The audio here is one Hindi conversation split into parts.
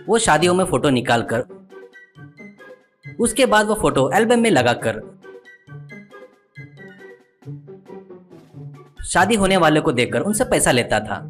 वो शादियों में फोटो निकाल कर उसके बाद वो फोटो एल्बम में लगाकर शादी होने वाले को देकर उनसे पैसा लेता था।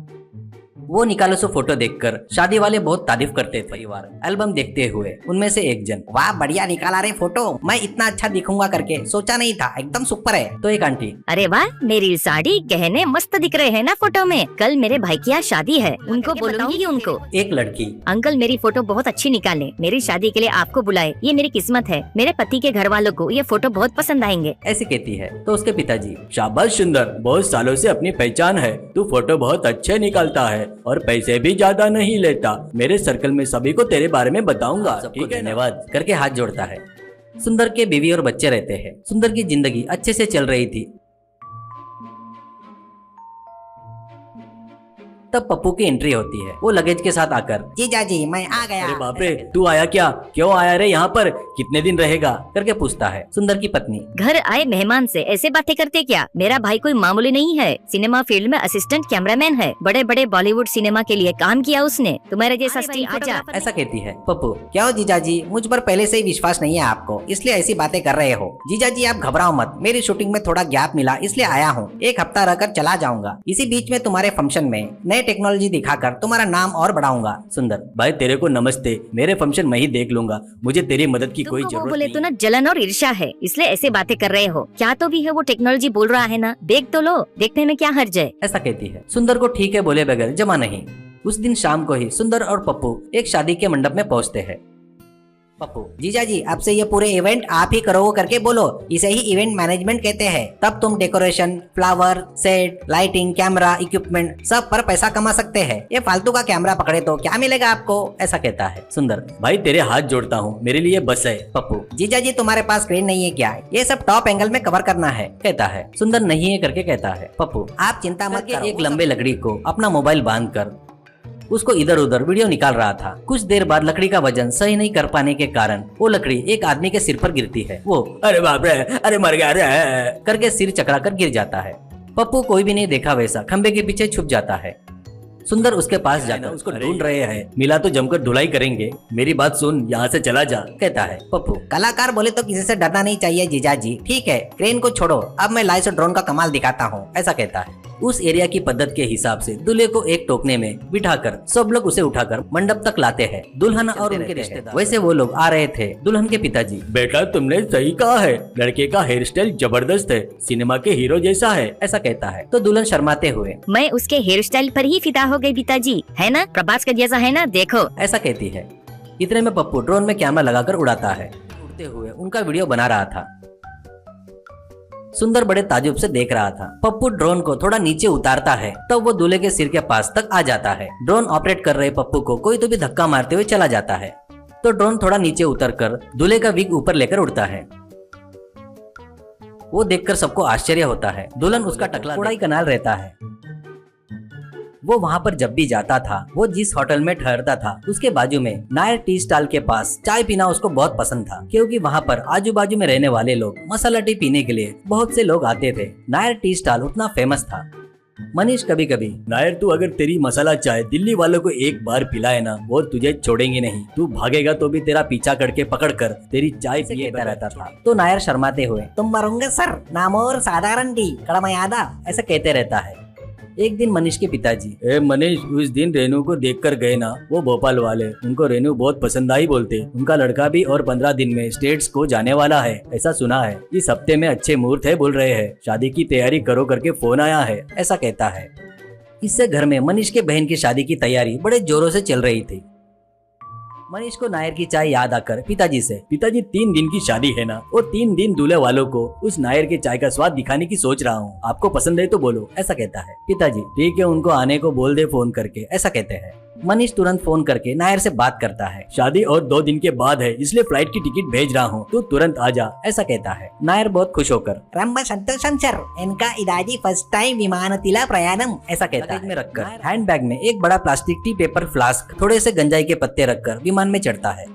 वो निकाले सो फोटो देखकर शादी वाले बहुत तारीफ करते थे। परिवार एल्बम देखते हुए उनमें से एक जन, वाह बढ़िया निकाला रे फोटो, मैं इतना अच्छा दिखूंगा करके सोचा नहीं था, एकदम सुपर है। तो एक आंटी, अरे वाह मेरी साड़ी गहने मस्त दिख रहे हैं ना फोटो में, कल मेरे भाई की यहाँ शादी है, उनको बोलूंगी उनको। एक लड़की, अंकल मेरी फोटो बहुत अच्छी निकाले, मेरी शादी के लिए आपको बुलाए, ये मेरी किस्मत है, मेरे पति के घर वालों को ये फोटो बहुत पसंद आएंगे, ऐसी कहती है। तो उसके पिताजी, शाबाश सुंदर, बहुत सालों से अपनी पहचान है, तू फोटो बहुत अच्छे निकालता है और पैसे भी ज्यादा नहीं लेता, मेरे सर्कल में सभी को तेरे बारे में बताऊंगा, सबको ठीक है ना? धन्यवाद करके हाथ जोड़ता है। सुंदर के बीवी और बच्चे रहते हैं। सुंदर की जिंदगी अच्छे से चल रही थी। तब पप्पू की एंट्री होती है। वो लगेज के साथ आकर, जीजा जी मैं आ गया। अरे बाप रे, तू आया क्या? क्यों आया रे यहाँ पर? कितने दिन रहेगा? करके पूछता है। सुंदर की पत्नी, घर आए मेहमान से ऐसे बातें करते क्या, मेरा भाई कोई मामूली नहीं है, सिनेमा फील्ड में असिस्टेंट कैमरामैन है, बड़े बड़े बॉलीवुड सिनेमा के लिए काम किया उसने, तुम्हारे जैसा स्टील आजा। ऐसा कहती है। पप्पू, क्या हो जीजा जी, मुझ पर पहले से ही विश्वास नहीं है आपको, इसलिए ऐसी बातें कर रहे हो। जीजा जी आप घबराओ मत, मेरी शूटिंग में थोड़ा गैप मिला इसलिए आया हूँ, एक हफ्ता रहकर चला जाऊंगा, इसी बीच में तुम्हारे फंक्शन में नए टेक्नोलॉजी दिखाकर तुम्हारा नाम और बढ़ाऊंगा। सुंदर, भाई तेरे को नमस्ते, मेरे फंक्शन मैं ही देख लूंगा, मुझे तेरी मदद की कोई तुमको वो जरूरत बोले नहीं तो ना जलन और ईर्ष्या है, इसलिए ऐसे बातें कर रहे हो, क्या तो भी है वो टेक्नोलॉजी बोल रहा है ना, देख तो लो, देखने में क्या हर्ज है। ऐसा कहती है। सुंदर को ठीक है बोले बगैर जमा नहीं। उस दिन शाम को ही सुंदर और पप्पू एक शादी के मंडप में पहुंचते हैं। पप्पू, जीजा जी आपसे ये पूरे इवेंट आप ही करोगे करके बोलो, इसे ही इवेंट मैनेजमेंट कहते हैं, तब तुम decoration, flower, set, lighting, camera, equipment सब पर पैसा कमा सकते हैं, ये फालतू का कैमरा पकड़े तो क्या मिलेगा आपको। ऐसा कहता है। सुंदर, भाई तेरे हाथ जोड़ता हूँ, मेरे लिए बस है। पप्पू, जीजा जी तुम्हारे पास स्क्रीन नहीं है क्या, ये सब टॉप एंगल में कवर करना है, कहता है। सुंदर नहीं है करके कहता है। पप्पू, आप चिंता मत करो। एक लंबे लकड़ी को अपना मोबाइल बांध कर उसको इधर उधर वीडियो निकाल रहा था। कुछ देर बाद लकड़ी का वजन सही नहीं कर पाने के कारण वो लकड़ी एक आदमी के सिर पर गिरती है। वो अरे बाप रे, अरे मर गया रे करके सिर चकरा कर गिर जाता है। पप्पू कोई भी नहीं देखा वैसा खंबे के पीछे छुप जाता है। सुंदर उसके पास जाकर उसको ढूंढ रहे हैं, मिला तो जमकर धुलाई करेंगे, मेरी बात सुन, यहाँ से चला जा, कहता है। पप्पू, कलाकार बोले तो किसी से डरना नहीं चाहिए जीजा जी, ठीक है क्रेन को छोड़ो, अब मैं लाइट और ड्रोन का कमाल दिखाता हूँ, ऐसा कहता है। उस एरिया की पद्धत के हिसाब से दूल्हे को एक टोकने में बिठाकर सब लोग उसे उठाकर मंडप तक लाते हैं। दुल्हन और उनके रिश्तेदार, वैसे वो लोग आ रहे थे। दुल्हन के पिताजी, बेटा तुमने सही कहा है, लड़के का हेयर स्टाइल जबरदस्त है, सिनेमा के हीरो जैसा है, ऐसा कहता है। तो दुल्हन शर्माते हुए, मैं उसके हेयर स्टाइल पर ही फिदा हो गई पिताजी, है ना, प्रभास का जैसा है ना, देखो, ऐसा कहती है। इतने में पप्पू ड्रोन में कैमरा लगाकर उड़ाता है। उड़ते हुए उनका वीडियो बना रहा था। सुंदर बड़े ताजुब से देख रहा था। पप्पू ड्रोन को थोड़ा नीचे उतारता है, तब वो दूल्हे के सिर के पास तक आ जाता है। ड्रोन ऑपरेट कर रहे पप्पू को कोई तो भी धक्का मारते हुए चला जाता है। तो ड्रोन थोड़ा नीचे उतरकर दूल्हे का विग ऊपर लेकर उड़ता है। वो देखकर सबको आश्चर्य होता है। दुल्हन उसका टकला कोडाई कनाल रहता है। वो वहाँ पर जब भी जाता था, वो जिस होटल में ठहरता था उसके बाजू में नायर टी स्टॉल के पास चाय पीना उसको बहुत पसंद था, क्योंकि वहाँ पर आजू बाजू में रहने वाले लोग मसाला टी पीने के लिए बहुत से लोग आते थे। नायर टी स्टॉल उतना फेमस था। मनीष कभी कभी, नायर तू अगर तेरी मसाला चाय दिल्ली वालों को एक बार पिलाए ना, वो तुझे छोड़ेंगे नहीं, तू भागेगा तो भी तेरा पीछा करके पकड़ कर तेरी चाय कहता रहता था। तो नायर शर्माते हुए, तुम मरोगे सर, नामोर साधारण टी कड़मयादा, ऐसा कहते रहता है। एक दिन मनीष के पिताजी, ए मनीष, उस दिन रेनू को देखकर गए ना, वो भोपाल वाले, उनको रेनू बहुत पसंद आई बोलते, उनका लड़का भी और 15 दिन में स्टेट्स को जाने वाला है, ऐसा सुना है, इस हफ्ते में अच्छे मुहूर्त है बोल रहे हैं, शादी की तैयारी करो करके फोन आया है, ऐसा कहता है। इससे घर में मनीष के बहन की शादी की तैयारी बड़े जोरों से चल रही थी। मनीष को नायर की चाय याद आकर पिताजी से, पिताजी 3 दिन की शादी है ना, वो 3 दिन दूल्हे वालों को उस नायर के चाय का स्वाद दिखाने की सोच रहा हूँ, आपको पसंद है तो बोलो, ऐसा कहता है। पिताजी, ठीक है उनको आने को बोल दे फोन करके, ऐसा कहते हैं। मनीष तुरंत फोन करके नायर से बात करता है। शादी और 2 दिन के बाद है, इसलिए फ्लाइट की टिकट भेज रहा हूँ, तू तुरंत आ जा, ऐसा कहता है। नायर बहुत खुश होकर, रंबा संतोषम सर, इनका इदाजी फर्स्ट टाइम विमानतिला प्रयाणम, ऐसा कहता है। में रखकर हैंड बैग में एक बड़ा प्लास्टिक टी पेपर फ्लास्क, थोड़े से गंजाई के पत्ते रखकर विमान में चढ़ता है।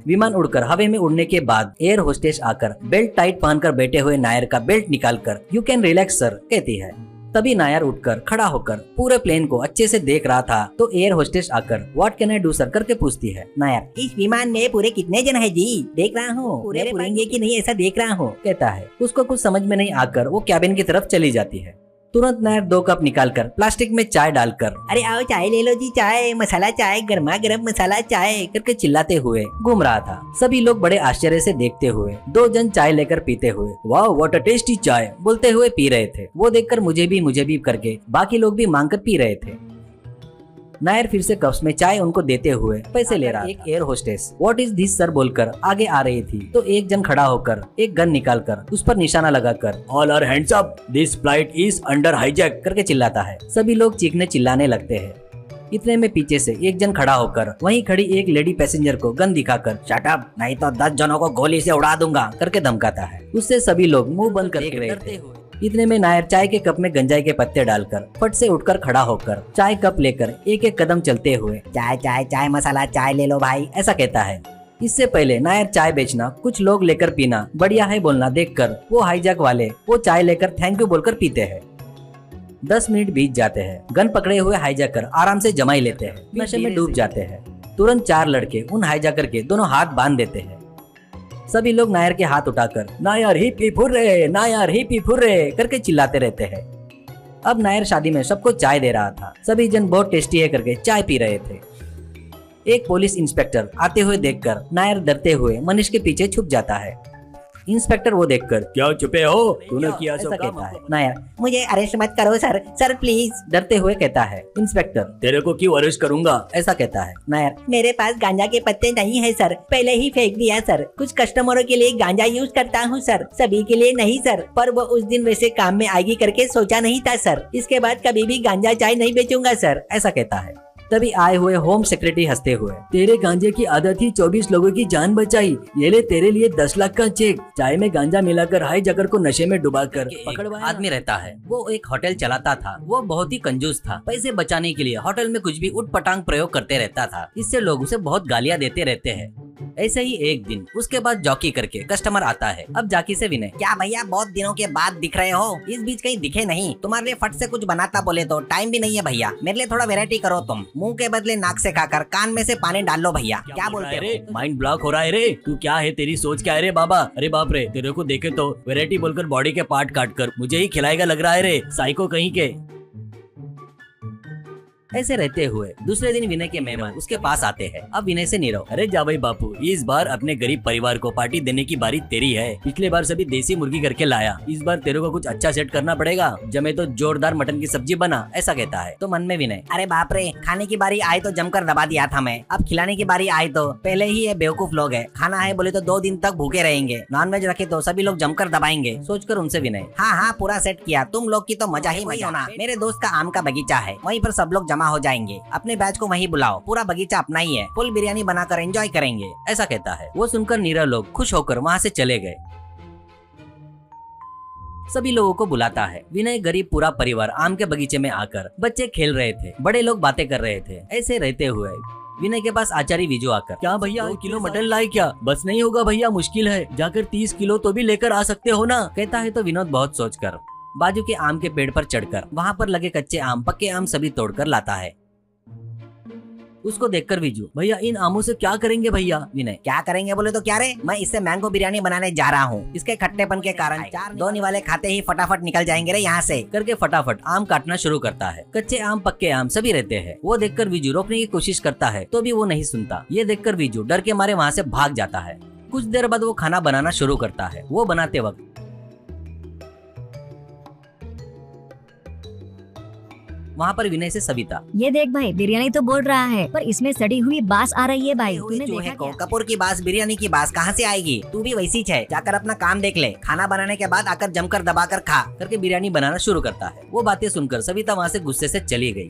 विमान उड़कर हवा में उड़ने के बाद एयर होस्टेस आकर बेल्ट टाइट पहनकर बैठे हुए नायर का बेल्ट निकालकर "यू कैन रिलैक्स सर" कहती है। तभी नायर उठकर खड़ा होकर पूरे प्लेन को अच्छे से देख रहा था तो एयर होस्टेस आकर "what can I do sir" करके पूछती है। नायर "इस विमान में पूरे कितने जन है जी? देख रहा हूँ पूरे उड़ेंगे कि नहीं ऐसा देख रहा हूँ" कहता है। उसको कुछ समझ में नहीं आकर वो कैबिन की तरफ चली जाती है। तुरंत नायर 2 कप निकालकर प्लास्टिक में चाय डालकर "अरे आओ चाय ले लो जी, चाय मसाला चाय, गर्मा गर्म मसाला चाय" करके चिल्लाते हुए घूम रहा था। सभी लोग बड़े आश्चर्य से देखते हुए 2 जन चाय लेकर पीते हुए "वाह व्हाट अ टेस्टी चाय" बोलते हुए पी रहे थे। वो देखकर मुझे भी करके बाकी लोग भी मांग कर पी रहे थे। नायर फिर से कप्स में चाय उनको देते हुए पैसे ले रहा था। एक air hostess "what is this sir" बोलकर आगे आ रही थी तो एक जन खड़ा होकर एक गन निकालकर उस पर निशाना लगाकर all are hands up, this flight is under hijack करके चिल्लाता है। सभी लोग चीखने चिल्लाने लगते हैं। इतने में पीछे से एक जन खड़ा होकर वहीं खड़ी एक लेडी पैसेंजर को गन दिखाकर "शट अप, नहीं तो 10 जनों को गोली से उड़ा दूंगा" करके धमकाता है। उससे सभी लोग मुंह बंद करके रहे थे। इतने में नायर चाय के कप में गंजाई के पत्ते डालकर फट से उठकर खड़ा होकर चाय कप लेकर एक एक कदम चलते हुए "चाय चाय चाय मसाला चाय ले लो भाई" ऐसा कहता है। इससे पहले नायर चाय बेचना, कुछ लोग लेकर पीना, बढ़िया है बोलना देखकर वो हाईजैक वाले वो चाय लेकर थैंक यू बोलकर पीते हैं। 10 मिनट बीत जाते हैं। गन पकड़े हुए हाईजैकर आराम से जमाई लेते हैं, नशे में डूब जाते हैं। तुरंत 4 लड़के उन हाईजैकर के दोनों हाथ बांध देते हैं। सभी लोग नायर के हाथ उठाकर "Nair hip hip hurray, Nair hip hip hurray" करके चिल्लाते रहते हैं। अब नायर शादी में सबको चाय दे रहा था। सभी जन बहुत टेस्टी है करके चाय पी रहे थे। एक पुलिस इंस्पेक्टर आते हुए देखकर नायर डरते हुए मनीष के पीछे छुप जाता है। इंस्पेक्टर वो देखकर क्या छुपे हो, तूने किया ऐसा सब कहता काम? है। नायर "मुझे अरेस्ट मत करो सर, सर प्लीज" डरते हुए कहता है। इंस्पेक्टर तेरे को क्यों अरेस्ट करूंगा? ऐसा कहता है। नायर "मेरे पास गांजा के पत्ते नहीं है सर, पहले ही फेंक दिया सर। कुछ कस्टमरों के लिए गांजा यूज करता हूँ सर, सभी के लिए नहीं सर। पर वो उस दिन वैसे काम में आएगी करके सोचा नहीं था सर। इसके बाद कभी भी गांजा चाय नहीं बेचूंगा सर" ऐसा कहता है। तभी आए हुए होम सेक्रेटरी हंसते हुए तेरे गांजे की आदत ही 24 लोगों की जान बचाई। ये ले तेरे लिए 10 लाख का चेक। चाय में गांजा मिलाकर हाईजैकर को नशे में डुबाकर पकड़वाया। आदमी रहता है, वो एक होटल चलाता था। वो बहुत ही कंजूस था। पैसे बचाने के लिए होटल में कुछ भी उटपटांग प्रयोग करते रहता था। इससे लोग उसे बहुत गालियां देते रहते हैं। ऐसे ही एक दिन उसके बाद जॉकी करके कस्टमर आता है। अब जाकी से विनय "क्या भैया बहुत दिनों के बाद दिख रहे हो? इस बीच कहीं दिखे नहीं। तुम्हारे लिए फट से कुछ बनाता बोले तो टाइम भी नहीं है भैया। मेरे लिए थोड़ा वैरायटी करो तुम। मुंह के बदले नाक से खाकर कान में से पानी डाल लो भैया। क्या बोलते हो?" माइंड ब्लॉक हो रहा है रे। तू क्या है, तेरी सोच क्या है रे बाबा? अरे बाप रे, तेरे को देखे तो वैरायटी बोलकर बॉडी के पार्ट काट कर मुझे ही खिलाएगा लग रहा है रे, साइको कहीं के। ऐसे रहते हुए दूसरे दिन विनय के मेहमान उसके पास आते हैं। अब विनय से नीरव अरे जा भाई बापू, इस बार अपने गरीब परिवार को पार्टी देने की बारी तेरी है। पिछले बार सभी देसी मुर्गी करके लाया, इस बार तेरे को कुछ अच्छा सेट करना पड़ेगा। जमे तो जोरदार मटन की सब्जी बना, ऐसा कहता है। तो मन में विनय "अरे बाप रे, खाने की बारी आई तो जमकर दबा दिया था मैं। अब खिलाने की बारी आई तो पहले ही ये बेवकूफ लोग है। खाना है बोले तो 2 दिन तक भूखे रहेंगे। नॉनवेज रखे तो सभी लोग जमकर दबाएंगे। सोचकर उनसे विनय "हाँ हाँ पूरा सेट किया, तुम लोग की तो मजा ही मजा होना। मेरे दोस्त का आम का बगीचा है, वहीं पर सब लोग जमा हो जाएंगे। अपने बैच को वहीं बुलाओ, पूरा बगीचा अपना ही है। फुल बिरयानी बनाकर एंजॉय करेंगे", ऐसा कहता है। वो सुनकर नीरव लोग खुश होकर वहाँ से चले गए। सभी लोगों को बुलाता है। विनय गरीब पूरा परिवार आम के बगीचे में आकर बच्चे खेल रहे थे, बड़े लोग बातें कर रहे थे। ऐसे रहते हुए विनय के पास आचार्य विजू आकर "क्या भैया 1 किलो मटन लाए क्या? बस नहीं होगा भैया, मुश्किल है। जाकर 30 किलो तो भी लेकर आ सकते हो ना?" कहता है। तो विनोद बहुत सोचकर बाजू के आम के पेड़ पर चढ़कर वहाँ पर लगे कच्चे आम पक्के आम सभी तोड़कर लाता है। उसको देखकर विजू "भैया इन आमों से क्या करेंगे भैया?" विनय "क्या करेंगे बोले तो क्या रे, मैं इससे मैंगो बिरयानी बनाने जा रहा हूँ। इसके खट्टेपन के कारण 4 दोनी वाले खाते ही फटाफट निकल जाएंगे रे यहाँ से" करके फटाफट आम काटना शुरू करता है। कच्चे आम पक्के आम सभी रहते हैं। वो देखकर विजू रोकने की कोशिश करता है तो भी वो नहीं सुनता। ये देखकर विजू डर के मारे वहाँ से भाग जाता है। कुछ देर बाद वो खाना बनाना शुरू करता है। वो बनाते वक्त वहाँ पर विनय से सविता ये देख भाई, बिरयानी तो बोल रहा है पर इसमें सड़ी हुई बास आ रही है भाई। तूने चूहे देखा को क्या? कपूर की बास बिरयानी की बास कहाँ से आएगी? तू भी वैसी है, जाकर अपना काम देख ले। खाना बनाने के बाद आकर जमकर दबाकर खा करके बिरयानी बनाना शुरू करता है। वो बातें सुनकर सविता वहाँ से गुस्से से चली गई।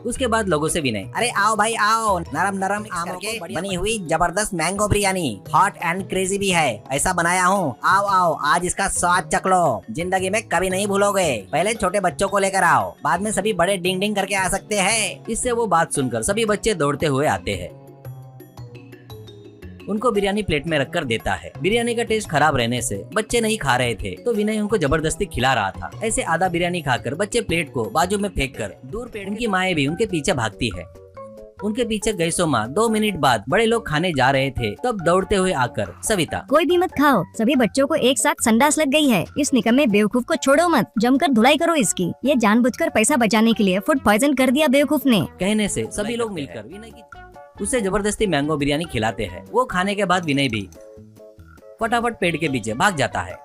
उसके बाद लोगों से विनय, अरे आओ भाई आओ, नरम नरम आमों के बनी हुई जबरदस्त mango biryani, hot and crazy भी है, ऐसा बनाया हूँ, आओ आओ आज इसका स्वाद चख लो, जिंदगी में कभी नहीं भूलोगे। पहले छोटे बच्चों को लेकर आओ, बाद में सभी बड़े डिंग डिंग करके आ सकते हैं। इससे वो बात सुनकर सभी बच्चे दौड़ते हुए आते हैं, उनको बिरयानी प्लेट में रखकर देता है। बिरयानी का टेस्ट खराब रहने से बच्चे नहीं खा रहे थे, तो विनय उनको जबरदस्ती खिला रहा था। ऐसे आधा बिरयानी खाकर बच्चे प्लेट को बाजू में फेंक कर दूर पेड़ उनकी माएं भी उनके पीछे भागती है। उनके पीछे गई सो माँ 2 मिनट बाद बड़े लोग खाने जा रहे थे, तब दौड़ते हुए आकर सविता, कोई भी मत खाओ, सभी बच्चों को एक साथ संडास लग गई है, इस निकम्मे बेवकूफ को छोड़ो मत, जमकर धुलाई करो इसकी, ये जानबूझकर पैसा बचाने के लिए फूड पॉइजन कर दिया बेवकूफ ने। कहने से सभी लोग मिलकर विनय की उसे जबरदस्ती मैंगो बिरयानी खिलाते हैं। वो खाने के बाद विनय भी फटाफट पेड़ के पीछे भाग जाता है।